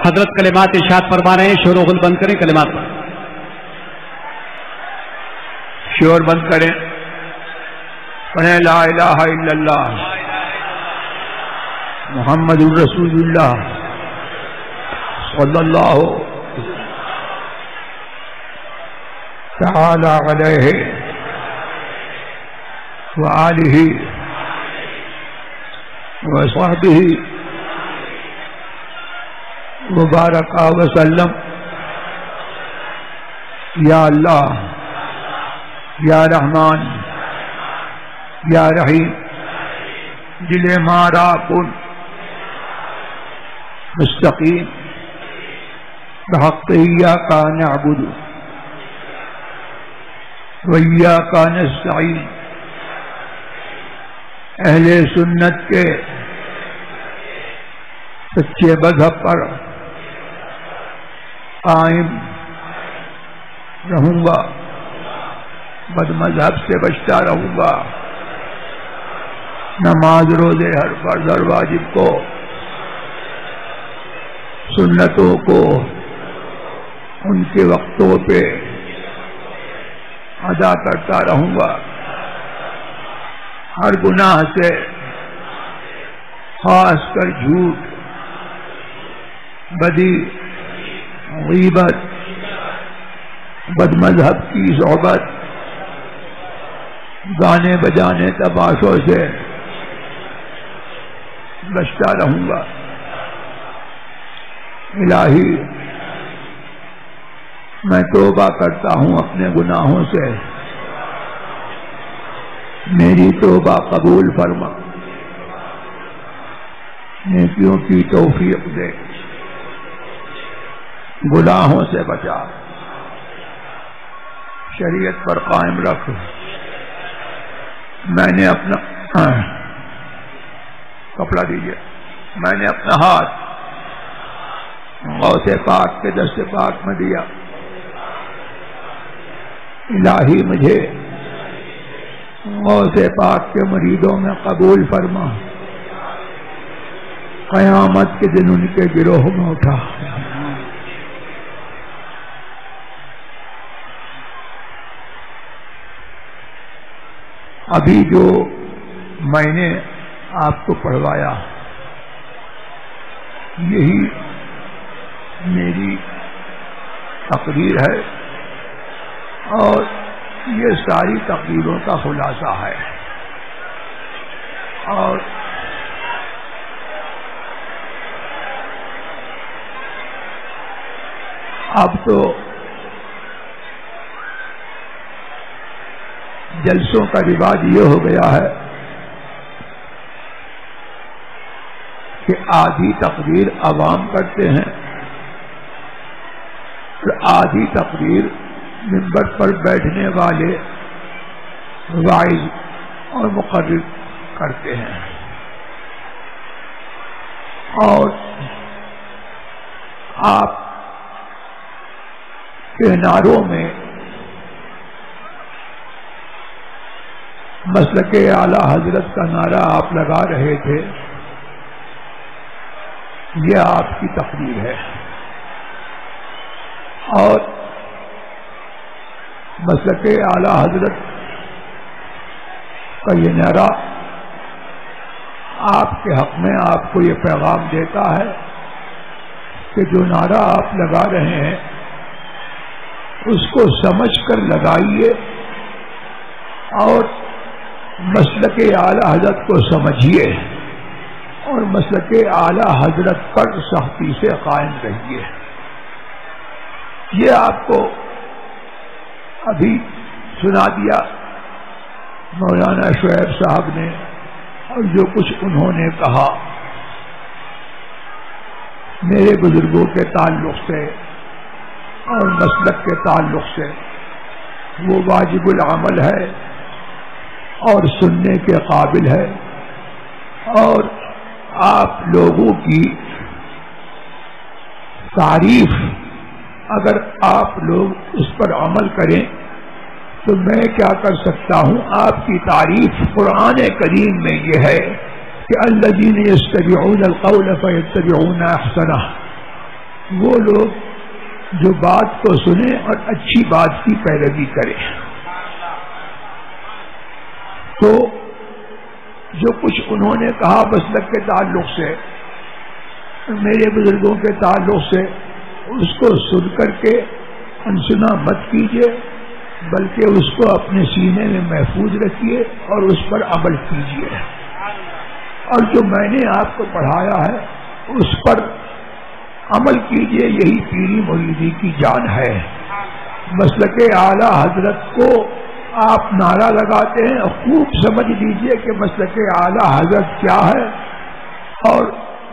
حضرت کلمات ارشاد فرما رہے ہیں، شور و غل بند کریں، کلمات پر شور بند کریں، پڑھیں لا الہ الا اللہ محمد الرسول اللہ صلی اللہ تعالی علیہ وآلہ وصحبہ مبارک وسلم۔ یا اللہ، یا رحمان، یا رحیم، دل ہمارا کن مستقیم بحق ایاک نعبد و ایاک نستعین۔ اہل سنت کے سچے مذہب پر قائم رہوں گا، بد مذہب سے بچتا رہوں گا، نماز روزے ہر فرض اور واجب کو، سنتوں کو ان کے وقتوں پہ ادا کرتا رہوں گا، ہر گناہ سے خاص کر جھوٹ، بدی، غیبت، بد مذہب کی صحبت، گانے بجانے تماشوں سے بچتا رہوں گا۔ الہی میں توبہ کرتا ہوں اپنے گناہوں سے، میری توبہ قبول فرما، نیکیوں کی توفیق دے، گناہوں سے بچا، شریعت پر قائم رکھ۔ میں نے اپنا کپڑا دیجیے، میں نے اپنا ہاتھ غوث پاک کے دست پاک میں دیا، الہی مجھے غوث پاک کے مریدوں میں قبول فرما، قیامت کے دن ان کے گروہ میں اٹھا۔ ابھی جو میں نے آپ کو پڑھوایا یہی میری تقریر ہے، اور یہ ساری تقریروں کا خلاصہ ہے، اور اب تو جلسوں کا رواج یہ ہو گیا ہے کہ آدھی تقریر عوام کرتے ہیں اور آدھی تقریر منبر پر بیٹھنے والے واعظ اور مقرر کرتے ہیں، اور آپ کے نعروں میں مسلک اعلی حضرت کا نعرہ آپ لگا رہے تھے، یہ آپ کی تقریر ہے، اور مسلک اعلی حضرت کا یہ نعرہ آپ کے حق میں آپ کو یہ پیغام دیتا ہے کہ جو نعرہ آپ لگا رہے ہیں اس کو سمجھ کر لگائیے، اور مسلک اعلی حضرت کو سمجھیے، اور مسلک اعلی حضرت پر سختی سے قائم رہیے۔ یہ آپ کو ابھی سنا دیا مولانا شعیب صاحب نے، اور جو کچھ انہوں نے کہا میرے بزرگوں کے تعلق سے اور مسلک کے تعلق سے، وہ واجب العمل ہے اور سننے کے قابل ہے، اور آپ لوگوں کی تعریف اگر آپ لوگ اس پر عمل کریں تو میں کیا کر سکتا ہوں؟ آپ کی تعریف قرآن کریم میں یہ ہے کہ الذین یستمعون القول فیتبعون احسنہ، وہ لوگ جو بات کو سنیں اور اچھی بات کی پیروی کریں. تو جو کچھ انہوں نے کہا مسلک کے تعلق سے، میرے بزرگوں کے تعلق سے، اس کو سن کر کے انسنا مت کیجیے، بلکہ اس کو اپنے سینے میں محفوظ رکھیے اور اس پر عمل کیجیے. اور جو میں نے آپ کو پڑھایا ہے اس پر عمل کیجیے، یہی پیری مریدی کی جان ہے. مسلک اعلی حضرت کو آپ نعرہ لگاتے ہیں، خوب سمجھ لیجیے کہ مسلک اعلی حضرت کیا ہے اور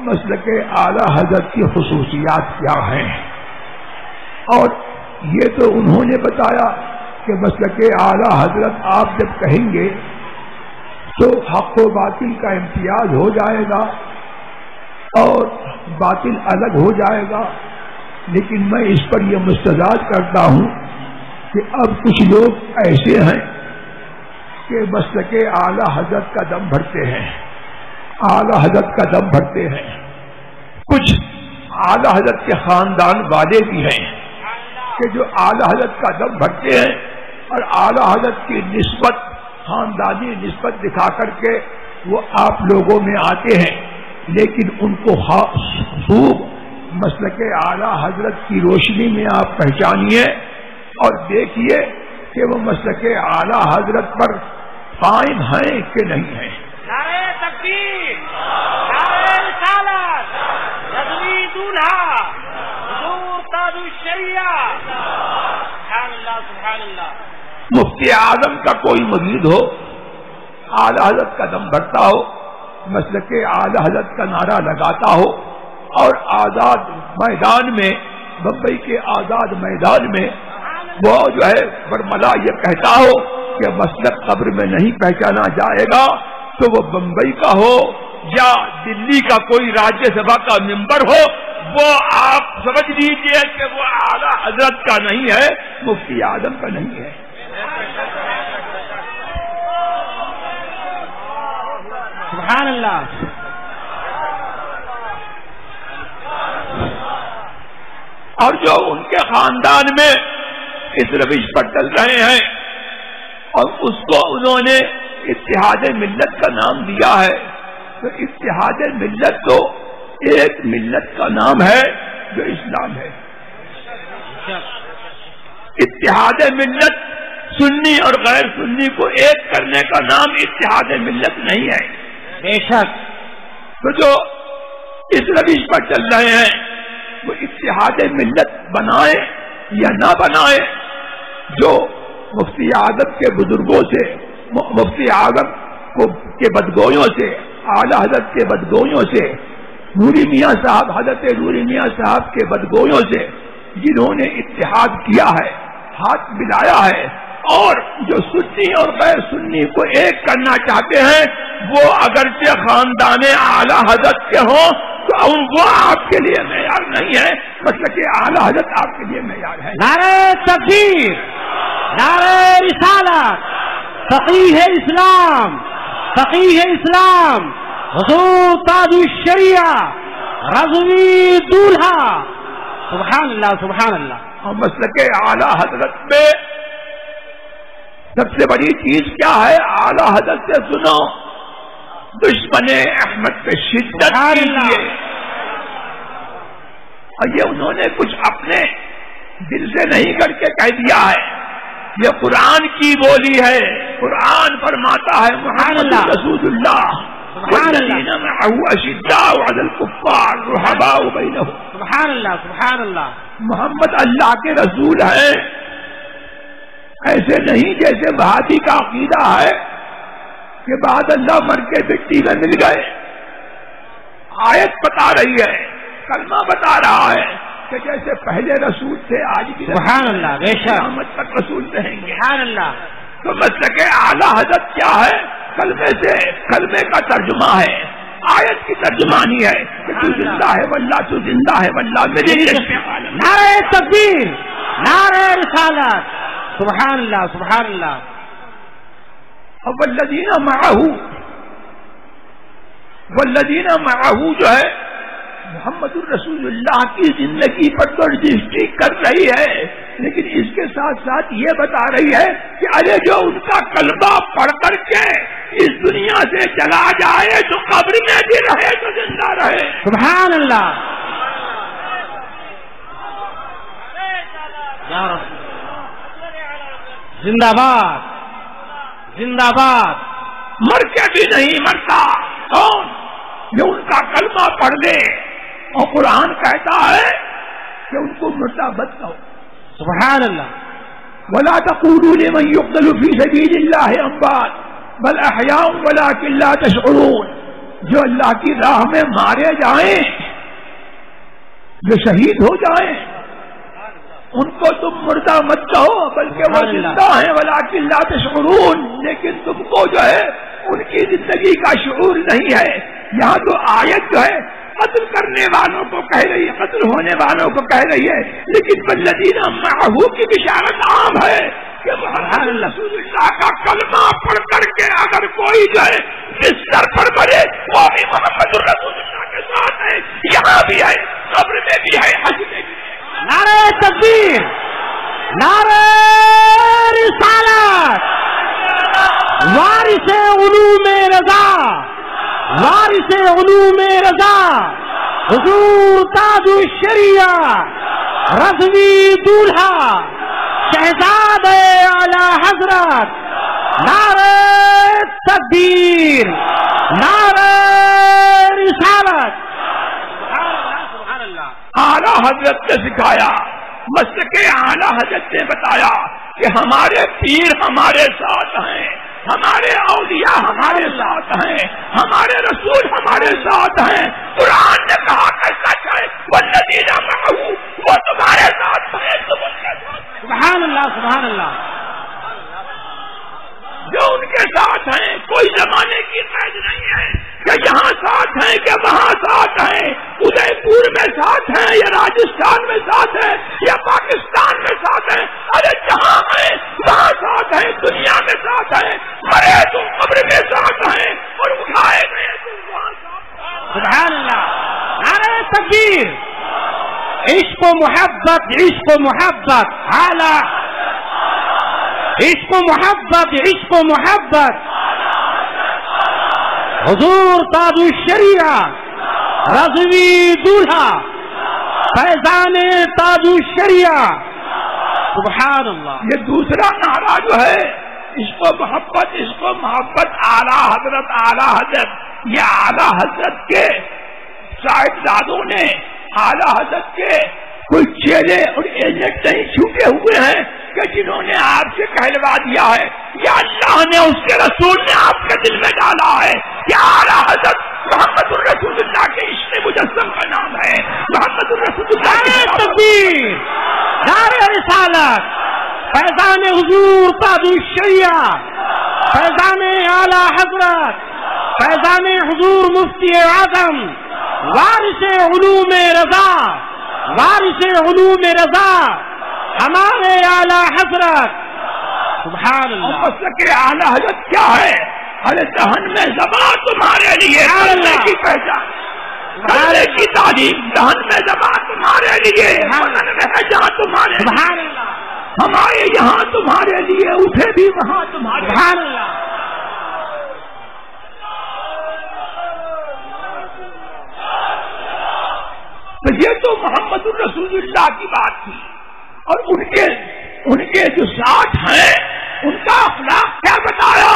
مسلک اعلی حضرت کی خصوصیات کیا ہیں. اور یہ تو انہوں نے بتایا کہ مسلک اعلی حضرت آپ جب کہیں گے تو حق و باطل کا امتیاز ہو جائے گا اور باطل الگ ہو جائے گا. لیکن میں اس پر یہ مستداد کرتا ہوں کہ اب کچھ لوگ ایسے ہیں کہ مسلک اعلی حضرت کا دم بھرتے ہیں، اعلی حضرت کا دم بھرتے ہیں. کچھ اعلی حضرت کے خاندان والے بھی ہیں کہ جو اعلی حضرت کا دم بھرتے ہیں اور اعلی حضرت کی نسبت، خاندانی نسبت دکھا کر کے وہ آپ لوگوں میں آتے ہیں. لیکن ان کو خوب مسلک اعلی حضرت کی روشنی میں آپ پہچانیے اور دیکھیے کہ وہ مسلک اعلی حضرت پر قائم ہیں کہ نہیں ہیں. نعرہ تکبیر، نعرہ رسالت، رضوی دولہا، حضور تاج الشریعہ. سبحان اللہ سبحان اللہ. مفتی اعظم کا کوئی مرید ہو، اعلی حضرت کا دم بھرتا ہو، مسلک اعلی حضرت کا نعرہ لگاتا ہو اور آزاد میدان میں، بمبئی کے آزاد میدان میں وہ جو ہے برملا یہ کہتا ہو کہ مسلک قبر میں نہیں پہچانا جائے گا، تو وہ بمبئی کا ہو یا دلی کا کوئی راجیہ سبھا کا ممبر ہو، وہ آپ سمجھ لیجیے کہ وہ اعلی حضرت کا نہیں ہے، مفتی اعظم کا نہیں ہے. سبحان اللہ. اور جو ان کے خاندان میں اس روش پر چل رہے ہیں اور اس کو انہوں نے اتحاد ملت کا نام دیا ہے، تو اتحاد ملت تو ایک ملت کا نام ہے جو اسلام ہے. اتحاد ملت سنی اور غیر سنی کو ایک کرنے کا نام اتحاد ملت نہیں ہے. بے شک. تو جو اس روش پر چل رہے ہیں وہ اتحاد ملت بنائے یا نہ بنائے، جو مفتی اعظم کے بزرگوں سے، مفتی اعظم کے بدگوئیوں سے، اعلی حضرت کے بدگوئیوں سے، نوری میاں صاحب، حضرت نوری میاں صاحب کے بدگوئیوں سے جنہوں نے اتحاد کیا ہے، ہاتھ ملایا ہے، اور جو سنی اور غیر سنی کو ایک کرنا چاہتے ہیں، وہ اگرچہ خاندان اعلی حضرت کے ہوں تو وہ آپ کے لیے معیار نہیں ہے، مطلب کہ اعلی حضرت آپ کے لیے معیار ہے. نعرہ تکبیر، نعرہ رسالت، فقیہ اسلام، فقیہ اسلام، حضور تاج الشریعہ، رضوی دولہا. سبحان اللہ سبحان اللہ. اور مسلک اعلی حضرت میں سب سے بڑی چیز کیا ہے؟ اعلی حضرت سے سنو، دشمن احمد پہ شدت کیجیے. اور یہ انہوں نے کچھ اپنے دل سے نہیں کر کے کہہ دیا ہے، یہ قرآن کی بولی ہے. قرآن فرماتا ہے محمد رسول اللہ والذین معہ اشداء علی الکفار رحماء بینہم. سبحان اللہ سبحان اللہ. محمد اللہ کے رسول ہیں، ایسے نہیں جیسے وہابی کا عقیدہ ہے کہ بعد اللہ مر کے مٹی میں مل گئے. آیت بتا رہی ہے، کلمہ بتا رہا ہے کہ جیسے پہلے رسول تھے آج بھی سبحان اللہ. بے شک قیامت تک رسول رہیں گے. سبحان اللہ. تو مسلک اعلی حضرت کیا ہے؟ کلمے سے، کلمے کا ترجمہ ہے، آیت کی ترجمانی ہے کہ تو زندہ ہے واللہ، تو زندہ ہے واللہ میری عالم. نعرہ تکبیر، نعرہ رسالت. سبحان اللہ سبحان اللہ. والذین معہ، والذین معہ جو ہے محمد الرسول اللہ کی زندگی پر تو رجسٹری کر رہی ہے، لیکن اس کے ساتھ ساتھ یہ بتا رہی ہے کہ ارے جو ان کا کلمہ پڑھ کر کے اس دنیا سے چلا جائے تو قبر میں بھی رہے تو زندہ رہے. سبحان اللہ. یا رسول زندہ باد زندہ باد. مر کے بھی نہیں مرتا کون؟ جو ان کا کلمہ پڑھ لے. اور قرآن کہتا ہے کہ ان کو مردہ مت کہو. سبحان اللہ. ولا تقولوا لمن يقتل في سبيل الله اموات بل احياء ولكن لا تشعرون. جو اللہ کی راہ میں مارے جائیں، جو شہید ہو جائیں، ان کو تم مردہ مت کہو بلکہ وہ زندہ ہیں ولکن لا تشعرون. لیکن تم کو جو ہے ان کی زندگی کا شعور نہیں ہے. یہاں تو آیت جو ہے قتل کرنے والوں کو کہہ رہی ہے، قتل ہونے والوں کو کہہ رہی ہے، لیکن والذین معہ کی بشارت عام ہے کہ محمد رسول اللہ کا کلمہ پڑھ کر کے اگر کوئی جو ہے بستر پر مرے وہ بھی محمد رسول اللہ کے ساتھ ہے. یہاں بھی ہے، قبر میں بھی ہے، حج میں بھی ہے. نعرہ تکبیر، نعرہ رسالت، وارث علوم رضا، وارث علوم رضا حضور تاج الشریعہ رضوی دولہا شہزاد اعلی حضرت. نعرہ تکبیر، نعرہ رسالت. اعلیٰ حضرت نے سکھایا، مسلک اعلیٰ حضرت نے بتایا کہ ہمارے پیر ہمارے ساتھ ہیں، ہمارے اولیاء ہمارے ساتھ ہیں، ہمارے رسول ہمارے ساتھ ہیں. قرآن نے کہا کہ سچ ہے والذین معہ، وہ تمہارے ساتھ ہیں، تم ان کے ساتھ. سبحان اللہ سبحان اللہ. جو ان کے ساتھ ہیں کوئی زمانے کی قید نہیں ہے کہ یہاں ساتھ ہیں کہ وہاں ساتھ ہیں، ادے پور میں ساتھ ہیں یا راجستھان میں ساتھ ہیں یا پاکستان میں ساتھ ہیں. ارے جہاں ہیں وہاں ساتھ ہیں، دنیا میں ساتھ ہیں. مرے تو قبر میں ساتھ ہیں اور اٹھائے گئے تو وہاں ساتھ ہیں. سبحان اللہ. نعرہ تکبیر. عشق و محبت، عشق و محبت، اعلی عشق و محبت، عشق و محبت. حضور تاج الشریعہ رضوی دولہا فیضان تاج الشریعہ. سبحان اللہ. یہ دوسرا نعرہ جو ہے عشق و محبت، عشق و محبت، اعلیٰ حضرت، اعلیٰ حضرت. یہ اعلیٰ حضرت کے صاحبزادوں نے، اعلیٰ حضرت کے کوئی چیلے اور ایجنٹ نہیں چھوٹے ہوئے ہیں کہ جنہوں نے آپ سے کہلوا دیا ہے یا اللہ نے اس کے رسول نے آپ کے دل میں ڈالا ہے کہ اعلیٰ حضرت محمد الرسول اللہ کے عشق مجسم کا نام ہے. محمد الرسول اللہ کی تکبیر، نعرہ رسالت، فیضان حضور تاج الشریعہ، فیضان اعلی حضرت، فیضان حضور مفتی اعظم، وارث علوم رضا، وارث علوم رضا ہمارے اعلی حضرت. سبحان اللہ. مسلک اعلی حضرت کیا ہے؟ ارے دہن میں زبان تمہارے لیے کرنے کی پہچان، کرنے کی تعلیم. دہن میں زبان تمہارے لیے، بدن میں ہے جہاں تمہارے. سبحان اللہ. ہمارے یہاں تمہارے لیے، اٹھے بھی وہاں تمہارے. سبحان اللہ. تو یہ تو محمد الرسول اللہ کی بات تھی. اور ان کے جو ساتھ ہیں ان کا اخلاق کیا بتایا؟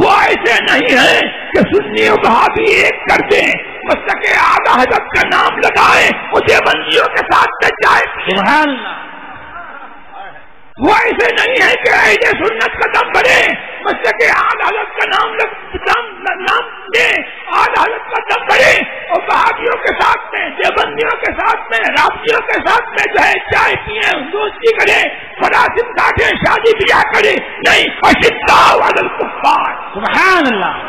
وہ ایسے نہیں ہیں کہ سنی و وہابی ایک کر دیں، مسلک اعلیٰ حضرت کا نام لگائیں، اسے بندیوں کے ساتھ چل جائے. سبحان اللہ. وہ ایسے نہیں ہے کہ اہل سنت کا دم بڑھے، مسلک اعلیٰ حضرت کا نام دیں، اعلیٰ حضرت کا دم بڑھے اور وہابیوں کے ساتھ میں، دیوبندیوں کے ساتھ میں، رافضیوں کے ساتھ میں جو ہے چائے پیئے، دوستی کرے، مراسم کاٹے، شادی بیاہ کرے. نہیں، اشداء علی الکفار. سبحان اللہ.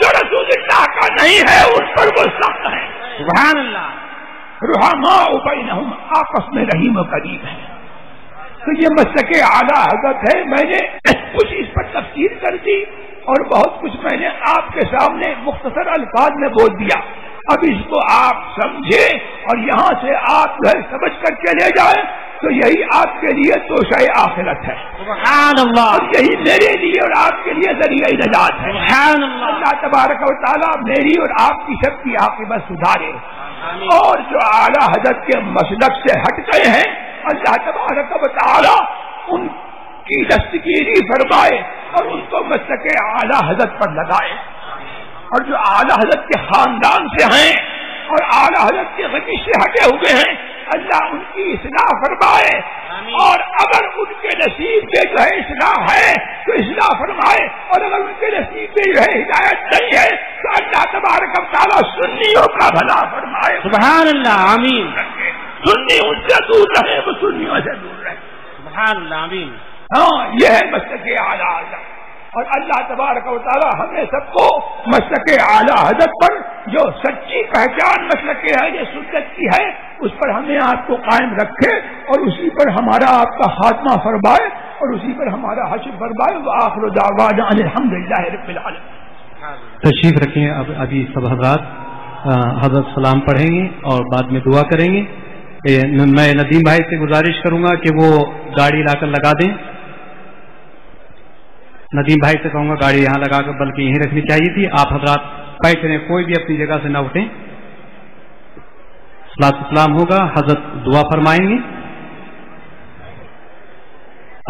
جو رسول اللہ کا نہیں ہے اس پر وہ سخت ہے. سبحان اللہ. رحماء بینہم، آپس میں رحیم و کریم ہے. تو یہ مسلک اعلیٰ حضرت ہے. میں نے کچھ اس پر تفصیل کر دی اور بہت کچھ میں نے آپ کے سامنے مختصر الفاظ میں بول دیا. اب اس کو آپ سمجھے اور یہاں سے آپ جو ہے سمجھ کر چلے جائیں تو یہی آپ کے لیے توشہ آخرت ہے. سبحان اللہ. اور یہی میرے لیے اور آپ کے لیے ذریعہ نجات ہے. سبحان اللہ. اللہ تبارک و تعالیٰ میری اور آپ کی سب کی عاقبت سدھارے. اور جو اعلیٰ حضرت کے مسلک سے ہٹ گئے ہیں اللہ تبارک و تعالیٰ ان کی دستگیری فرمائے اور ان کو مسلک اعلیٰ حضرت پر لگائے. اور جو اعلیٰ حضرت کے خاندان سے ہیں اور اعلیٰ حضرت کے غنی سے ہٹے ہوئے ہیں اللہ ان کی اصلاح فرمائے. اور اگر ان کے نصیب میں جو ہے اصلاح ہے تو اصلاح فرمائے اور اگر ان کے نصیب میں جو ہے ہدایت نہیں ہے تو اللہ تبارک و تعالیٰ سنیوں کا بھلا فرمائے. سبحان اللہ. آمین. سنی ان سے دور رہے وہ سنیوں سے دور رہے. سبحان اللہ. آمین. ہاں یہ ہے مسلک اعلیٰ حضرت. اور اللہ تبارک و تعالیٰ ہمیں سب کو مسلک اعلیٰ حضرت پر جو سچی پہچان مسلک اہل سنت کی ہے اس پر ہمیں آپ کو قائم رکھے اور اسی پر ہمارا آپ کا خاتمہ فرمائے اور اسی پر ہمارا حشر فرمائے. وآخر دعوانا ان الحمدللہ رب العالمین. تشریف رکھیں. ابھی سب حضرات حضرت سلام پڑھیں گے اور بعد میں دعا کریں گے. میں ندیم بھائی سے گزارش کروں گا کہ وہ گاڑی لا کر لگا دیں. ندیم بھائی سے کہوں گا گاڑی یہاں لگا کر بلکہ یہیں رکھنی چاہیے تھی. آپ حضرات بیٹھ رہے کوئی بھی اپنی جگہ سے نہ اٹھیں. صلاۃ السلام ہوگا. حضرت دعا فرمائیں گے.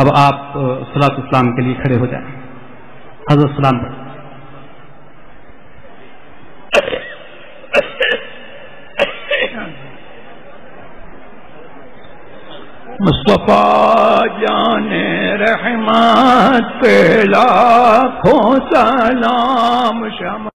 اب آپ صلاۃ السلام کے لیے کھڑے ہو جائیں. حضرت سلام پڑھیں. مصطفیٰ جان رحمت پہ لاکھوں سلام شمع